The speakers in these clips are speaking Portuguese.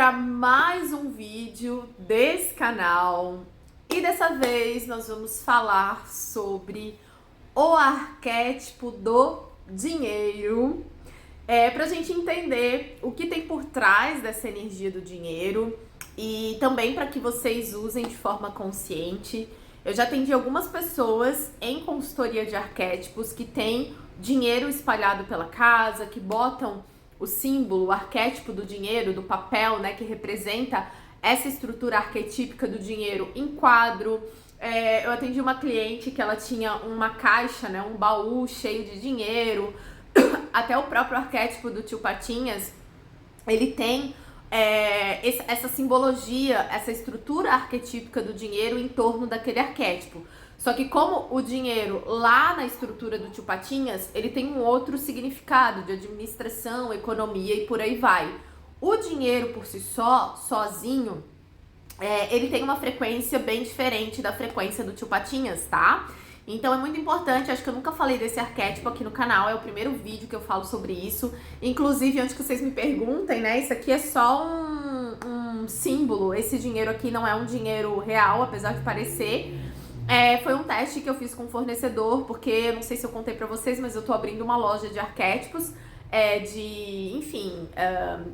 para mais um vídeo desse canal e dessa vez nós vamos falar sobre o arquétipo do dinheiro, para a gente entender o que tem por trás dessa energia do dinheiro e também para que vocês usem de forma consciente. Eu já atendi algumas pessoas em consultoria de arquétipos que têm dinheiro espalhado pela casa, que botam o símbolo, o arquétipo do dinheiro, do papel, né, que representa essa estrutura arquetípica do dinheiro em quadro. Eu atendi uma cliente que ela tinha uma caixa, né, um baú cheio de dinheiro. Até o próprio arquétipo do Tio Patinhas, ele tem essa simbologia, essa estrutura arquetípica do dinheiro em torno daquele arquétipo. Só que como o dinheiro lá na estrutura do Tio Patinhas, ele tem um outro significado de administração, economia e por aí vai. O dinheiro por si só, sozinho, ele tem uma frequência bem diferente da frequência do Tio Patinhas, tá? Então é muito importante, acho que eu nunca falei desse arquétipo aqui no canal, é o primeiro vídeo que eu falo sobre isso. Inclusive, antes que vocês me perguntem, né, isso aqui é só um símbolo, esse dinheiro aqui não é um dinheiro real, apesar de parecer. Foi um teste que eu fiz com um fornecedor, porque eu não sei se eu contei pra vocês, mas eu tô abrindo uma loja de arquétipos, enfim,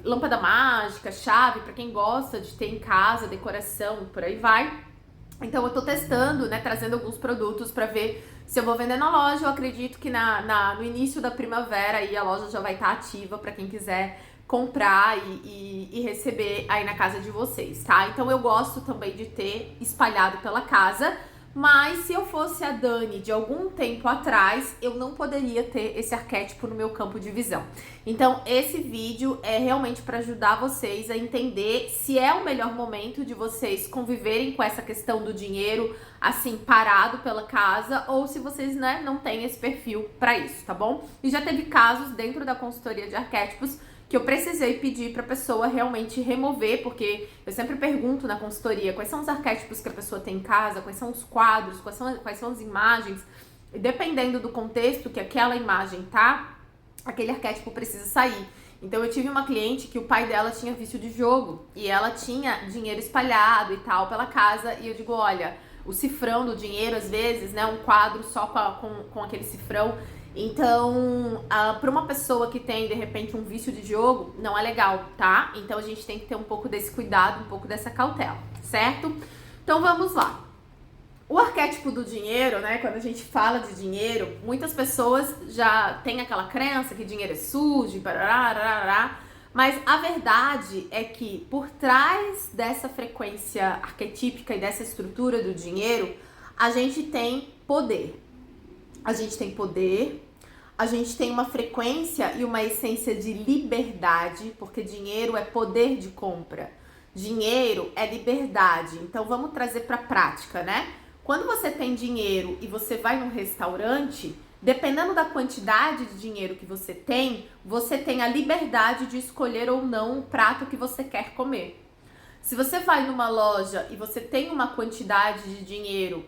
lâmpada mágica, chave, pra quem gosta de ter em casa, decoração, por aí vai. Então eu tô testando, né, trazendo alguns produtos pra ver se eu vou vender na loja. Eu acredito que no início da primavera aí a loja já vai estar ativa pra quem quiser comprar e receber aí na casa de vocês, tá? Então eu gosto também de ter espalhado pela casa. Mas se eu fosse a Dani de algum tempo atrás, eu não poderia ter esse arquétipo no meu campo de visão. Então, esse vídeo é realmente para ajudar vocês a entender se é o melhor momento de vocês conviverem com essa questão do dinheiro, assim, parado pela casa, ou se vocês, né, não têm esse perfil para isso, tá bom? E já teve casos dentro da consultoria de arquétipos que eu precisei pedir para a pessoa realmente remover, porque eu sempre pergunto na consultoria quais são os arquétipos que a pessoa tem em casa, quais são os quadros, quais são as imagens, e dependendo do contexto que aquela imagem tá, aquele arquétipo precisa sair. Então eu tive uma cliente que o pai dela tinha vício de jogo, e ela tinha dinheiro espalhado e tal pela casa, e eu digo, olha, o cifrão do dinheiro, às vezes, né, um quadro só com aquele cifrão. Então, para uma pessoa que tem, de repente, um vício de jogo, não é legal, tá? Então, a gente tem que ter um pouco desse cuidado, um pouco dessa cautela, certo? Então, vamos lá. O arquétipo do dinheiro, né? Quando a gente fala de dinheiro, muitas pessoas já têm aquela crença que dinheiro é sujo, barará, mas a verdade é que por trás dessa frequência arquetípica e dessa estrutura do dinheiro, a gente tem poder. A gente tem poder, a gente tem uma frequência e uma essência de liberdade, porque dinheiro é poder de compra, dinheiro é liberdade. Então vamos trazer para a prática, né? Quando você tem dinheiro e você vai num restaurante, dependendo da quantidade de dinheiro que você tem a liberdade de escolher ou não o prato que você quer comer. Se você vai numa loja e você tem uma quantidade de dinheiro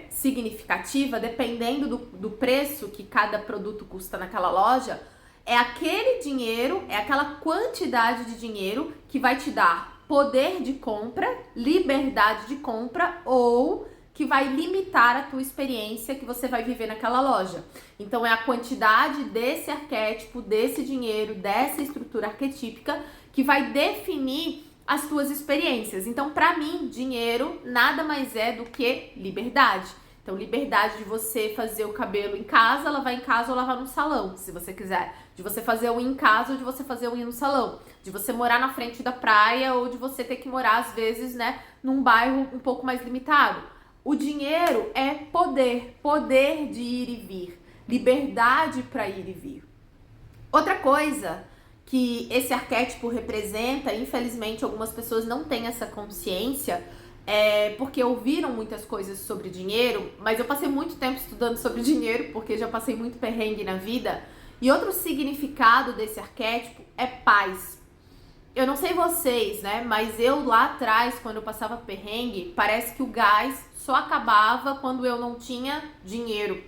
significativa, dependendo do preço que cada produto custa naquela loja, é aquele dinheiro, é aquela quantidade de dinheiro que vai te dar poder de compra, liberdade de compra ou que vai limitar a tua experiência que você vai viver naquela loja. Então é a quantidade desse arquétipo, desse dinheiro, dessa estrutura arquetípica que vai definir as tuas experiências. Então, para mim, dinheiro nada mais é do que liberdade. Então, liberdade de você fazer o cabelo em casa, lavar em casa ou lavar no salão, se você quiser. De você fazer um em casa ou de você fazer um no salão. De você morar na frente da praia ou de você ter que morar, às vezes, né, num bairro um pouco mais limitado. O dinheiro é poder, poder de ir e vir, liberdade para ir e vir. Outra coisa que esse arquétipo representa, infelizmente algumas pessoas não têm essa consciência, porque ouviram muitas coisas sobre dinheiro, mas eu passei muito tempo estudando sobre dinheiro, porque já passei muito perrengue na vida, e outro significado desse arquétipo é paz. Eu não sei vocês, né, mas eu lá atrás, quando eu passava perrengue, parece que o gás só acabava quando eu não tinha dinheiro.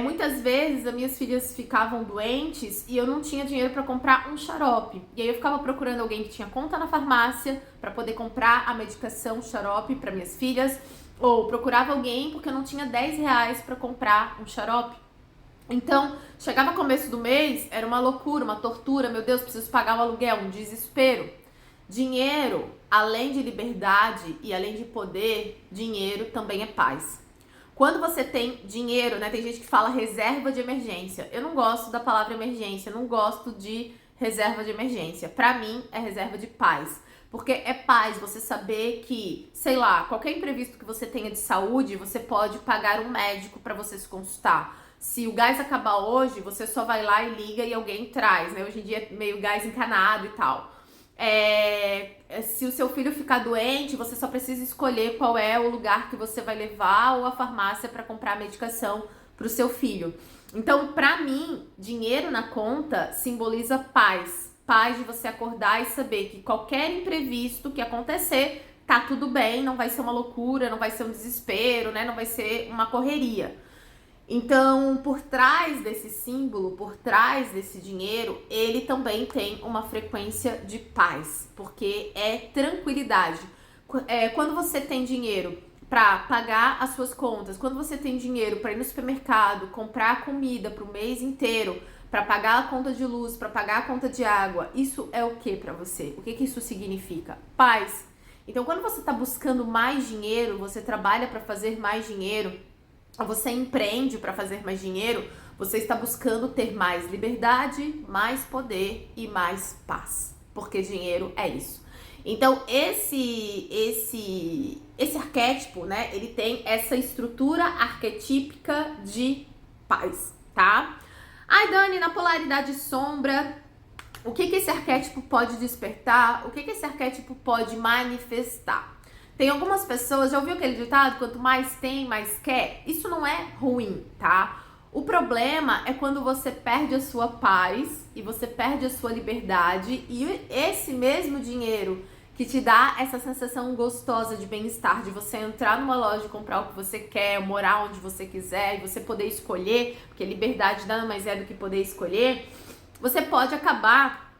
Muitas vezes as minhas filhas ficavam doentes e eu não tinha dinheiro para comprar um xarope. E aí eu ficava procurando alguém que tinha conta na farmácia para poder comprar a medicação xarope para minhas filhas, ou procurava alguém porque eu não tinha 10 reais para comprar um xarope. Então, chegava começo do mês, era uma loucura, uma tortura, meu Deus, preciso pagar o aluguel, um desespero. Dinheiro, além de liberdade e além de poder, dinheiro também é paz. Quando você tem dinheiro, né, tem gente que fala reserva de emergência. Eu não gosto da palavra emergência, não gosto de reserva de emergência. Pra mim, é reserva de paz. Porque é paz você saber que, sei lá, qualquer imprevisto que você tenha de saúde, você pode pagar um médico pra você se consultar. Se o gás acabar hoje, você só vai lá e liga e alguém traz, né? Hoje em dia é meio gás encanado e tal. Se o seu filho ficar doente, você só precisa escolher qual é o lugar que você vai levar ou a farmácia para comprar a medicação para o seu filho. Então, para mim, dinheiro na conta simboliza paz. Paz de você acordar e saber que qualquer imprevisto que acontecer, tá tudo bem, não vai ser uma loucura, não vai ser um desespero, né? Não vai ser uma correria. Então, por trás desse símbolo, por trás desse dinheiro, ele também tem uma frequência de paz, porque é tranquilidade. Quando você tem dinheiro para pagar as suas contas, quando você tem dinheiro para ir no supermercado, comprar comida para o mês inteiro, para pagar a conta de luz, para pagar a conta de água, isso é o que para você? O que isso significa? Paz. Então, quando você está buscando mais dinheiro, você trabalha para fazer mais dinheiro, você empreende para fazer mais dinheiro, você está buscando ter mais liberdade, mais poder e mais paz, porque dinheiro é isso. Então, esse arquétipo, né, ele tem essa estrutura arquetípica de paz, tá? Ai, Dani, na polaridade sombra, o que esse arquétipo pode despertar? O que esse arquétipo pode manifestar? Tem algumas pessoas, já ouviu aquele ditado? Quanto mais tem, mais quer? Isso não é ruim, tá? O problema é quando você perde a sua paz e você perde a sua liberdade e esse mesmo dinheiro que te dá essa sensação gostosa de bem-estar, de você entrar numa loja e comprar o que você quer, morar onde você quiser e você poder escolher, porque liberdade nada mais é do que poder escolher, você pode acabar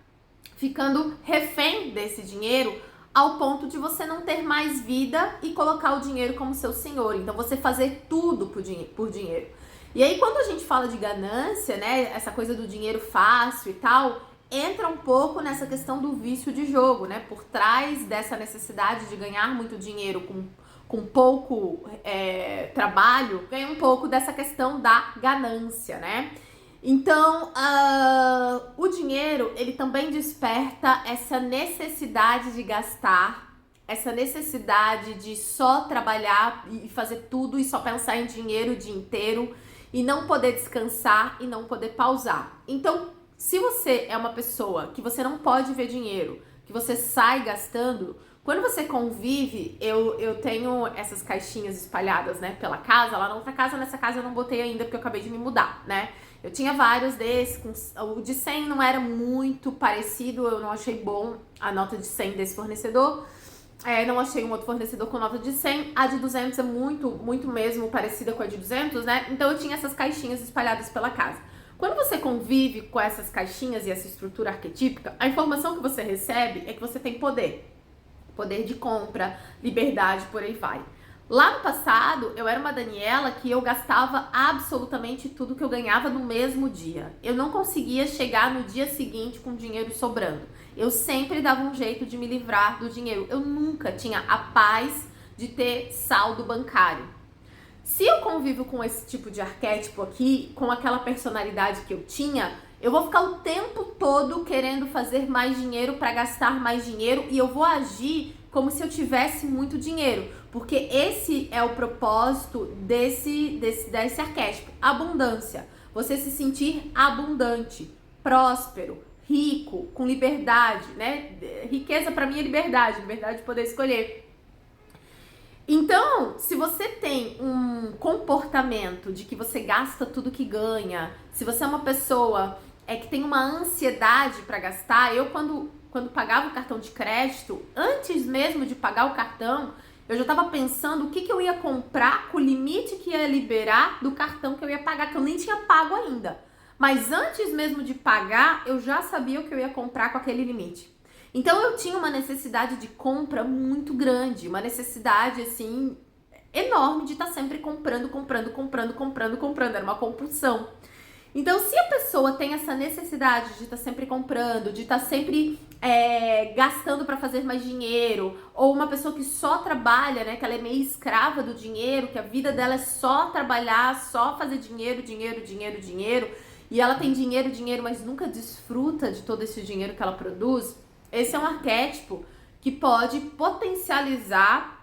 ficando refém desse dinheiro ao ponto de você não ter mais vida e colocar o dinheiro como seu senhor. Então, você fazer tudo por dinheiro. E aí, quando a gente fala de ganância, né, essa coisa do dinheiro fácil e tal, entra um pouco nessa questão do vício de jogo, né? Por trás dessa necessidade de ganhar muito dinheiro com pouco trabalho, vem um pouco dessa questão da ganância, né? Então, o dinheiro, ele também desperta essa necessidade de gastar, essa necessidade de só trabalhar e fazer tudo e só pensar em dinheiro o dia inteiro e não poder descansar e não poder pausar. Então, se você é uma pessoa que você não pode ver dinheiro, que você sai gastando, quando você convive, eu tenho essas caixinhas espalhadas, né, pela casa, lá na outra casa, nessa casa eu não botei ainda porque eu acabei de me mudar, né? Eu tinha vários desses, o de 100 não era muito parecido, eu não achei bom a nota de 100 desse fornecedor, não achei um outro fornecedor com nota de 100, a de 200 é muito, muito mesmo parecida com a de 200, né? Então eu tinha essas caixinhas espalhadas pela casa. Quando você convive com essas caixinhas e essa estrutura arquetípica, a informação que você recebe é que você tem poder. Poder de compra, liberdade, por aí vai. Lá no passado, eu era uma Daniela que eu gastava absolutamente tudo que eu ganhava no mesmo dia. Eu não conseguia chegar no dia seguinte com dinheiro sobrando. Eu sempre dava um jeito de me livrar do dinheiro. Eu nunca tinha a paz de ter saldo bancário. Se eu convivo com esse tipo de arquétipo aqui, com aquela personalidade que eu tinha, eu vou ficar o tempo todo querendo fazer mais dinheiro para gastar mais dinheiro e eu vou agir como se eu tivesse muito dinheiro, porque esse é o propósito desse arquétipo, abundância. Você se sentir abundante, próspero, rico, com liberdade, né? Riqueza para mim é liberdade de poder escolher. Então, se você tem um comportamento de que você gasta tudo que ganha, se você é uma pessoa que tem uma ansiedade para gastar, eu quando pagava o cartão de crédito, antes mesmo de pagar o cartão, Eu já tava pensando o que eu ia comprar com o limite que ia liberar do cartão que eu ia pagar, que eu nem tinha pago ainda. Mas antes mesmo de pagar, eu já sabia o que eu ia comprar com aquele limite. Então eu tinha uma necessidade de compra muito grande, uma necessidade assim enorme de estar sempre comprando. Era uma compulsão. Então, se a pessoa tem essa necessidade de estar sempre comprando, de estar sempre gastando para fazer mais dinheiro, ou uma pessoa que só trabalha, né, que ela é meio escrava do dinheiro, que a vida dela é só trabalhar, só fazer dinheiro, e ela tem dinheiro, mas nunca desfruta de todo esse dinheiro que ela produz, esse é um arquétipo que pode potencializar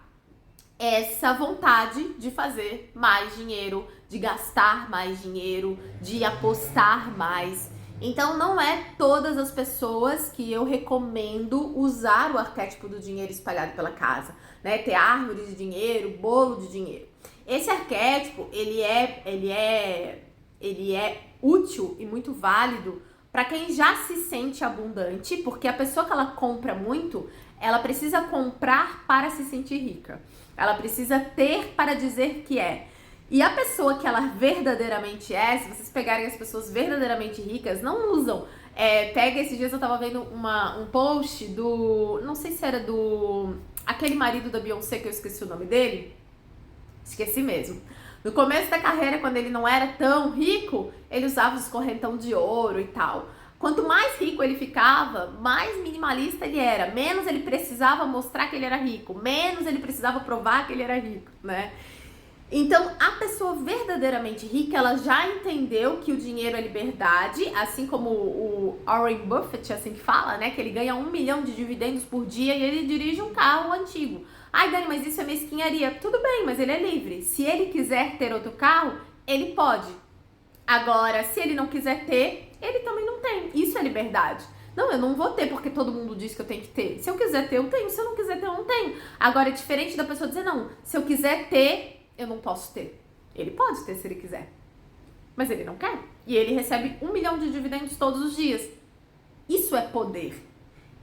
essa vontade de fazer mais dinheiro, de gastar mais dinheiro, de apostar mais. Então não é todas as pessoas que eu recomendo usar o arquétipo do dinheiro espalhado pela casa, né? Ter árvore de dinheiro, bolo de dinheiro. Esse arquétipo, ele é útil e muito válido para quem já se sente abundante, porque a pessoa que ela compra muito, ela precisa comprar para se sentir rica. Ela precisa ter para dizer que é. E a pessoa que ela verdadeiramente é, se vocês pegarem as pessoas verdadeiramente ricas, não usam. Pega, esses dias eu tava vendo um post do... Não sei se era do... Aquele marido da Beyoncé, que eu esqueci o nome dele. Esqueci mesmo. No começo da carreira, quando ele não era tão rico, ele usava os correntão de ouro e tal. Quanto mais rico ele ficava, mais minimalista ele era. Menos ele precisava mostrar que ele era rico. Menos ele precisava provar que ele era rico, né? Então, a pessoa verdadeiramente rica, ela já entendeu que o dinheiro é liberdade, assim como o Warren Buffett, assim que fala, né? Que ele ganha 1 milhão de dividendos por dia e ele dirige um carro antigo. Ai, Dani, mas isso é mesquinharia. Tudo bem, mas ele é livre. Se ele quiser ter outro carro, ele pode. Agora, se ele não quiser ter, ele também não tem. Isso é liberdade. Não, eu não vou ter porque todo mundo diz que eu tenho que ter. Se eu quiser ter, eu tenho. Se eu não quiser ter, eu não tenho. Agora, é diferente da pessoa dizer, não, se eu quiser ter, eu não posso ter. Ele pode ter se ele quiser. Mas ele não quer. E ele recebe 1 milhão de dividendos todos os dias. Isso é poder.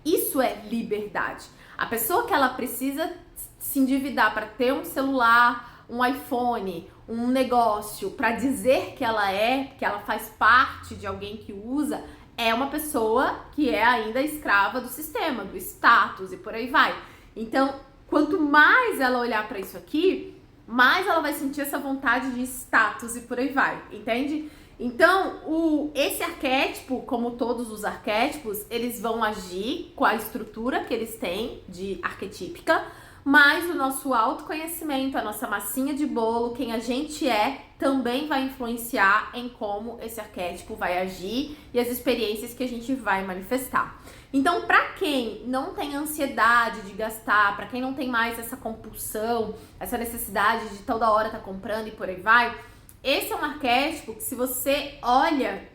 Isso é liberdade. A pessoa que ela precisa se endividar para ter um celular, um iPhone, um negócio, para dizer que ela faz parte de alguém que usa, é uma pessoa que é ainda escrava do sistema, do status e por aí vai. Então, quanto mais ela olhar para isso aqui, mais ela vai sentir essa vontade de status e por aí vai, entende? Então, esse arquétipo, como todos os arquétipos, eles vão agir com a estrutura que eles têm de arquetípica, mas o nosso autoconhecimento, a nossa massinha de bolo, quem a gente é, também vai influenciar em como esse arquétipo vai agir e as experiências que a gente vai manifestar. Então, para quem não tem ansiedade de gastar, para quem não tem mais essa compulsão, essa necessidade de toda hora estar comprando e por aí vai, esse é um arquétipo que, se você olha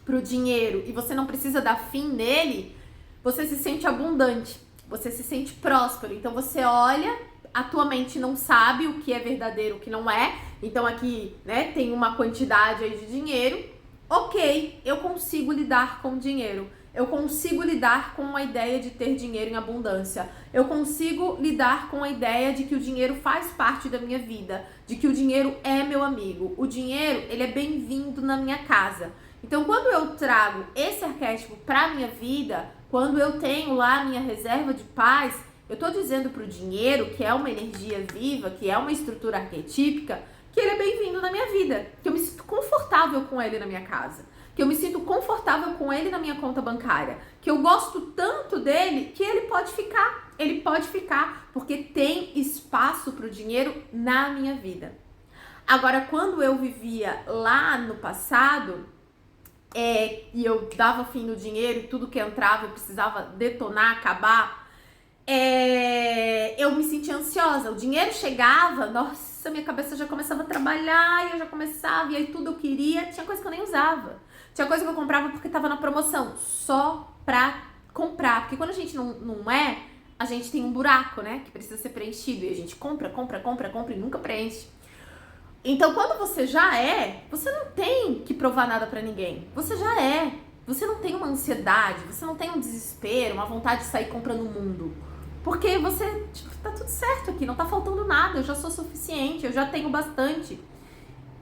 pro dinheiro e você não precisa dar fim nele, você se sente abundante, você se sente próspero. Então você olha, a tua mente não sabe o que é verdadeiro, o que não é. Então aqui, né, tem uma quantidade aí de dinheiro. Ok, eu consigo lidar com o dinheiro. Eu consigo lidar com a ideia de ter dinheiro em abundância. Eu consigo lidar com a ideia de que o dinheiro faz parte da minha vida, de que o dinheiro é meu amigo. O dinheiro, ele é bem-vindo na minha casa. Então, quando eu trago esse arquétipo para minha vida, quando eu tenho lá a minha reserva de paz, eu tô dizendo pro dinheiro, que é uma energia viva, que é uma estrutura arquetípica, que ele é bem-vindo na minha vida, que eu me sinto confortável com ele na minha casa, que eu me sinto confortável com ele na minha conta bancária, que eu gosto tanto dele que ele pode ficar, porque tem espaço para o dinheiro na minha vida. Agora, quando eu vivia lá no passado, e eu dava fim no dinheiro e tudo que entrava eu precisava detonar, acabar, eu me sentia ansiosa. O dinheiro chegava, nossa, minha cabeça já começava a trabalhar, e eu já começava, e aí tudo eu queria, tinha coisa que eu nem usava. Tinha coisa que eu comprava porque tava na promoção, só pra comprar. Porque quando a gente não é, a gente tem um buraco, né, que precisa ser preenchido. E a gente compra e nunca preenche. Então, quando você já é, você não tem que provar nada pra ninguém. Você já é. Você não tem uma ansiedade, você não tem um desespero, uma vontade de sair comprando o mundo. Porque você, tipo, tá tudo certo aqui, não tá faltando nada, eu já sou suficiente, eu já tenho bastante.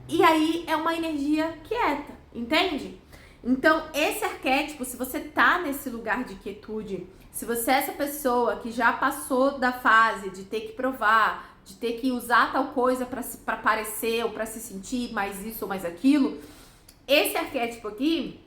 E aí é uma energia quieta, entende? Então, esse arquétipo, se você tá nesse lugar de quietude, se você é essa pessoa que já passou da fase de ter que provar, de ter que usar tal coisa pra parecer ou pra se sentir mais isso ou mais aquilo, esse arquétipo aqui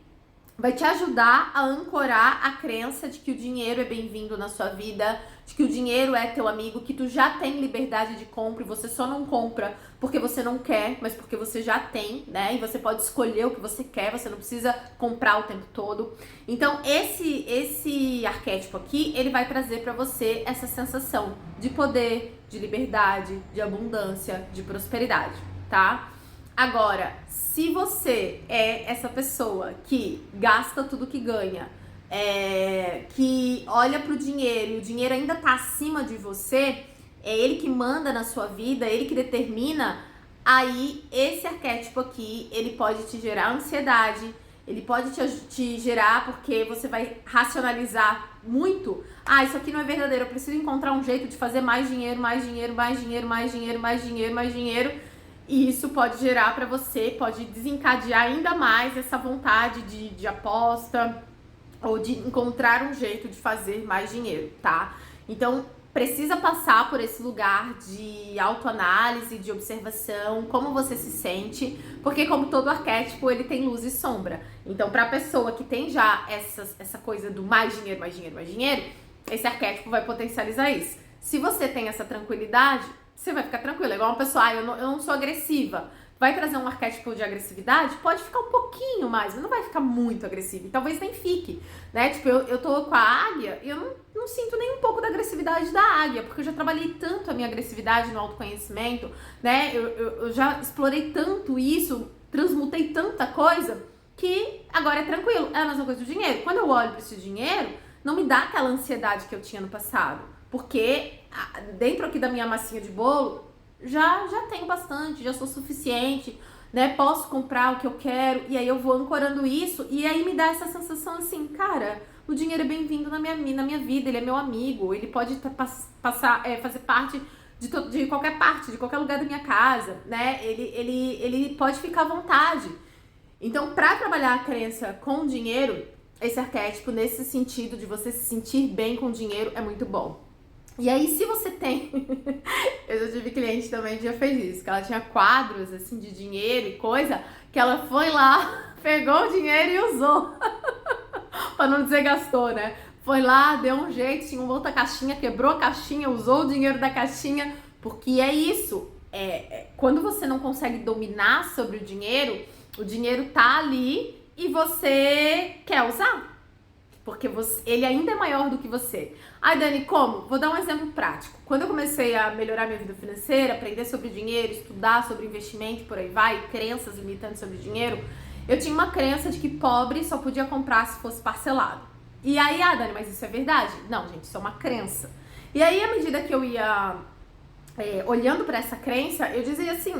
vai te ajudar a ancorar a crença de que o dinheiro é bem-vindo na sua vida, de que o dinheiro é teu amigo, que tu já tem liberdade de compra e você só não compra porque você não quer, mas porque você já tem, né? E você pode escolher o que você quer, você não precisa comprar o tempo todo. Então, esse arquétipo aqui, ele vai trazer pra você essa sensação de poder, de liberdade, de abundância, de prosperidade, tá? Agora, se você é essa pessoa que gasta tudo que ganha, que olha pro dinheiro e o dinheiro ainda tá acima de você, é ele que manda na sua vida, é ele que determina, aí esse arquétipo aqui, ele pode te gerar ansiedade, ele pode te gerar porque você vai racionalizar muito. Ah, isso aqui não é verdadeiro, eu preciso encontrar um jeito de fazer mais dinheiro, mais dinheiro, mais dinheiro, mais dinheiro, mais dinheiro, mais dinheiro. E isso pode gerar para você, pode desencadear ainda mais essa vontade de aposta ou de encontrar um jeito de fazer mais dinheiro, tá? Então, precisa passar por esse lugar de autoanálise, de observação, como você se sente, porque como todo arquétipo, ele tem luz e sombra. Então, para a pessoa que tem já essa coisa do mais dinheiro, mais dinheiro, mais dinheiro, esse arquétipo vai potencializar isso. Se você tem essa tranquilidade, você vai ficar tranquila. Igual uma pessoa, eu não sou agressiva. Vai trazer um arquétipo de agressividade? Pode ficar um pouquinho mais, mas não vai ficar muito agressivo. E talvez nem fique, né? Tipo, eu tô com a águia e eu não sinto nem um pouco da agressividade da águia, porque eu já trabalhei tanto a minha agressividade no autoconhecimento, né? Eu já explorei tanto isso, transmutei tanta coisa, que agora é tranquilo. É a mesma coisa do dinheiro. Quando eu olho para esse dinheiro, não me dá aquela ansiedade que eu tinha no passado. Porque dentro aqui da minha massinha de bolo, já tenho bastante, já sou suficiente, né? Posso comprar o que eu quero, e aí eu vou ancorando isso, e aí me dá essa sensação assim, cara, o dinheiro é bem-vindo na minha vida, ele é meu amigo, ele pode fazer parte de qualquer parte, de qualquer lugar da minha casa, né? Ele pode ficar à vontade. Então, pra trabalhar a crença com dinheiro, esse arquétipo, nesse sentido de você se sentir bem com dinheiro, é muito bom. E aí, se você tem... Eu já tive cliente também que já fez isso, que ela tinha quadros, assim, de dinheiro e coisa, que ela foi lá, pegou o dinheiro e usou. Pra não dizer gastou, né? Foi lá, deu um jeito, tinha uma outra caixinha, quebrou a caixinha, usou o dinheiro da caixinha, porque é isso. Quando você não consegue dominar sobre o dinheiro tá ali e você quer usar. Porque ele ainda é maior do que você. Ai, Dani, como? Vou dar um exemplo prático. Quando eu comecei a melhorar minha vida financeira, aprender sobre dinheiro, estudar sobre investimento, por aí vai, crenças limitantes sobre dinheiro, eu tinha uma crença de que pobre só podia comprar se fosse parcelado. E aí, Dani, mas isso é verdade? Não, gente, isso é uma crença. E aí, à medida que eu ia olhando para essa crença, eu dizia assim,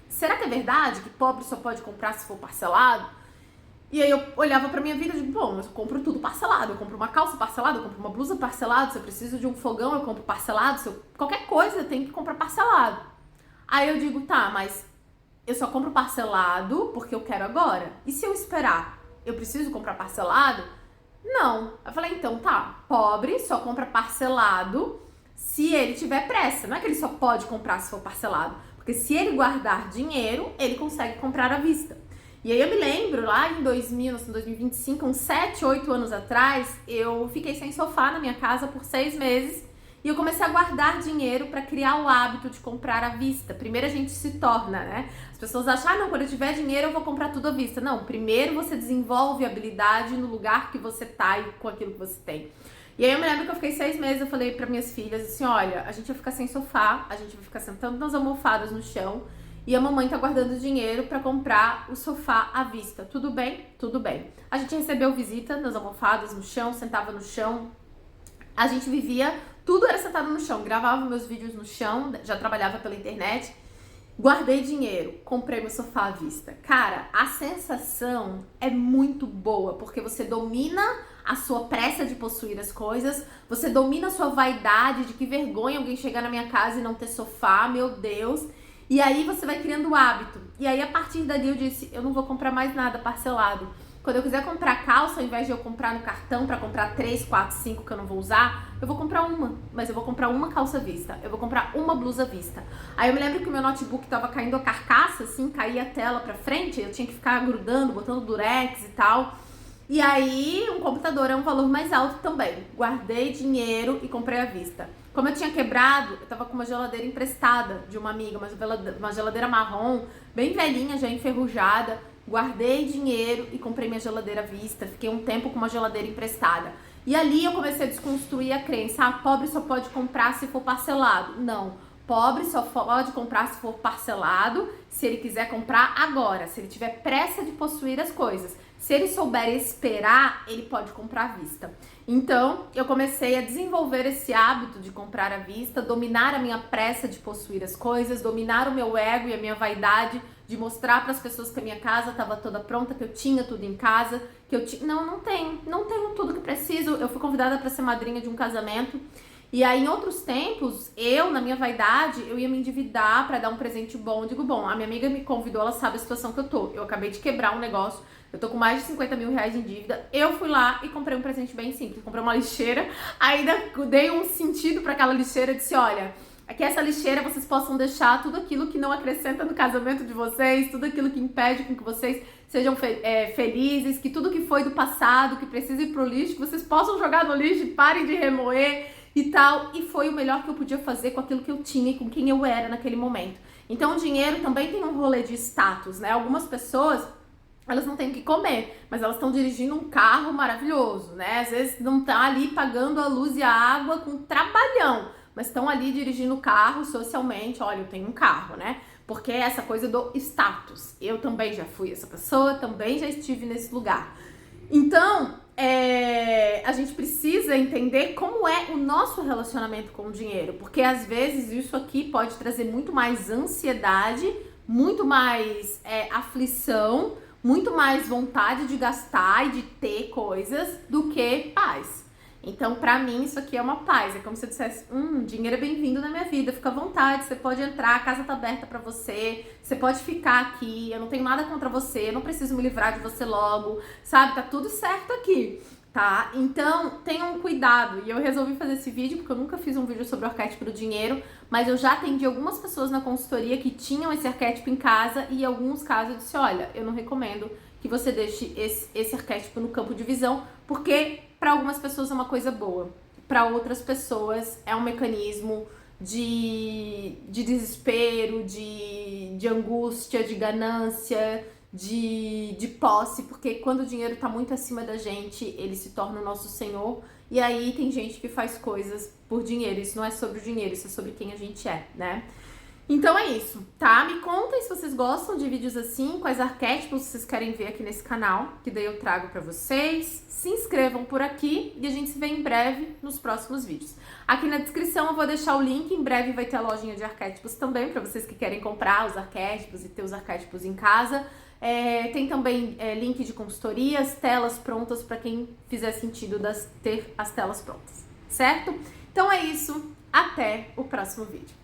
será que é verdade que pobre só pode comprar se for parcelado? E aí eu olhava pra minha vida e digo, bom, eu compro tudo parcelado, eu compro uma calça parcelada, eu compro uma blusa parcelada, se eu preciso de um fogão eu compro parcelado, qualquer coisa eu tenho que comprar parcelado. Aí eu digo, tá, mas eu só compro parcelado porque eu quero agora. E se eu esperar, eu preciso comprar parcelado? Não. Eu falei, então tá, pobre só compra parcelado se ele tiver pressa. Não é que ele só pode comprar se for parcelado, porque se ele guardar dinheiro, ele consegue comprar à vista. E aí eu me lembro, lá em 2025, uns 7, 8 anos atrás, eu fiquei sem sofá na minha casa por 6 meses e eu comecei a guardar dinheiro para criar o hábito de comprar à vista. Primeiro a gente se torna, né? As pessoas acham, não, quando eu tiver dinheiro eu vou comprar tudo à vista. Não, primeiro você desenvolve habilidade no lugar que você tá e com aquilo que você tem. E aí eu me lembro que eu fiquei 6 meses, eu falei para minhas filhas assim, olha, a gente vai ficar sem sofá, a gente vai ficar sentando nas almofadas no chão, e a mamãe tá guardando dinheiro pra comprar o sofá à vista. Tudo bem? Tudo bem. A gente recebeu visita nas almofadas, no chão, sentava no chão. A gente vivia, tudo era sentado no chão. Gravava meus vídeos no chão, já trabalhava pela internet. Guardei dinheiro, comprei meu sofá à vista. Cara, a sensação é muito boa, porque você domina a sua pressa de possuir as coisas, você domina a sua vaidade de que vergonha alguém chegar na minha casa e não ter sofá, meu Deus. E aí você vai criando o hábito. E aí a partir dali eu disse, eu não vou comprar mais nada parcelado. Quando eu quiser comprar calça, ao invés de eu comprar no cartão para comprar 3, 4, 5 que eu não vou usar, eu vou comprar uma. Mas eu vou comprar uma calça à vista. Eu vou comprar uma blusa à vista. Aí eu me lembro que o meu notebook tava caindo a carcaça, assim, caía a tela pra frente. Eu tinha que ficar grudando, botando durex e tal. E aí um computador é um valor mais alto também. Guardei dinheiro e comprei à vista. Como eu tinha quebrado, eu tava com uma geladeira emprestada de uma amiga, uma geladeira marrom, bem velhinha, já enferrujada. Guardei dinheiro e comprei minha geladeira à vista. Fiquei um tempo com uma geladeira emprestada. E ali eu comecei a desconstruir a crença. Pobre só pode comprar se for parcelado. Não. Pobre só pode comprar se for parcelado, se ele quiser comprar agora, se ele tiver pressa de possuir as coisas. Se ele souber esperar, ele pode comprar à vista. Então, eu comecei a desenvolver esse hábito de comprar à vista, dominar a minha pressa de possuir as coisas, dominar o meu ego e a minha vaidade de mostrar para as pessoas que a minha casa estava toda pronta, que eu tinha tudo em casa, que eu tinha... Não tenho tudo que preciso. Eu fui convidada para ser madrinha de um casamento. E aí, em outros tempos, eu, na minha vaidade, eu ia me endividar pra dar um presente bom. Eu digo, bom, a minha amiga me convidou, ela sabe a situação que eu tô. Eu acabei de quebrar um negócio, eu tô com mais de 50 mil reais em dívida. Eu fui lá e comprei um presente bem simples. Comprei uma lixeira, ainda dei um sentido pra aquela lixeira. Disse, olha, aqui essa lixeira vocês possam deixar tudo aquilo que não acrescenta no casamento de vocês, tudo aquilo que impede com que vocês sejam felizes, que tudo que foi do passado, que precisa ir pro lixo, que vocês possam jogar no lixo e parem de remoer e tal, e foi o melhor que eu podia fazer com aquilo que eu tinha e com quem eu era naquele momento. Então o dinheiro também tem um rolê de status, né? Algumas pessoas, elas não têm o que comer, mas elas estão dirigindo um carro maravilhoso, né? Às vezes não tá ali pagando a luz e a água com um trabalhão, mas estão ali dirigindo o carro socialmente, olha, eu tenho um carro, né? Porque é essa coisa do status. Eu também já fui essa pessoa, também já estive nesse lugar. Então, a gente precisa entender como é o nosso relacionamento com o dinheiro, porque às vezes isso aqui pode trazer muito mais ansiedade, muito mais aflição, muito mais vontade de gastar e de ter coisas do que paz. Então, pra mim, isso aqui é uma paz. É como se eu dissesse, dinheiro é bem-vindo na minha vida, fica à vontade, você pode entrar, a casa tá aberta pra você, você pode ficar aqui, eu não tenho nada contra você, eu não preciso me livrar de você logo, sabe? Tá tudo certo aqui, tá? Então, tenham cuidado. E eu resolvi fazer esse vídeo, porque eu nunca fiz um vídeo sobre o arquétipo do dinheiro, mas eu já atendi algumas pessoas na consultoria que tinham esse arquétipo em casa, e em alguns casos eu disse, olha, eu não recomendo que você deixe esse arquétipo no campo de visão, porque para algumas pessoas é uma coisa boa, para outras pessoas é um mecanismo de desespero, de angústia, de ganância, de posse, porque quando o dinheiro tá muito acima da gente, ele se torna o nosso senhor, e aí tem gente que faz coisas por dinheiro. Isso não é sobre o dinheiro, isso é sobre quem a gente é, né? Então é isso, tá? Me contem se vocês gostam de vídeos assim, quais arquétipos vocês querem ver aqui nesse canal, que daí eu trago pra vocês. Se inscrevam por aqui e a gente se vê em breve nos próximos vídeos. Aqui na descrição eu vou deixar o link, em breve vai ter a lojinha de arquétipos também, pra vocês que querem comprar os arquétipos e ter os arquétipos em casa. Tem também link de consultorias, telas prontas pra quem fizer sentido ter as telas prontas, certo? Então é isso, até o próximo vídeo.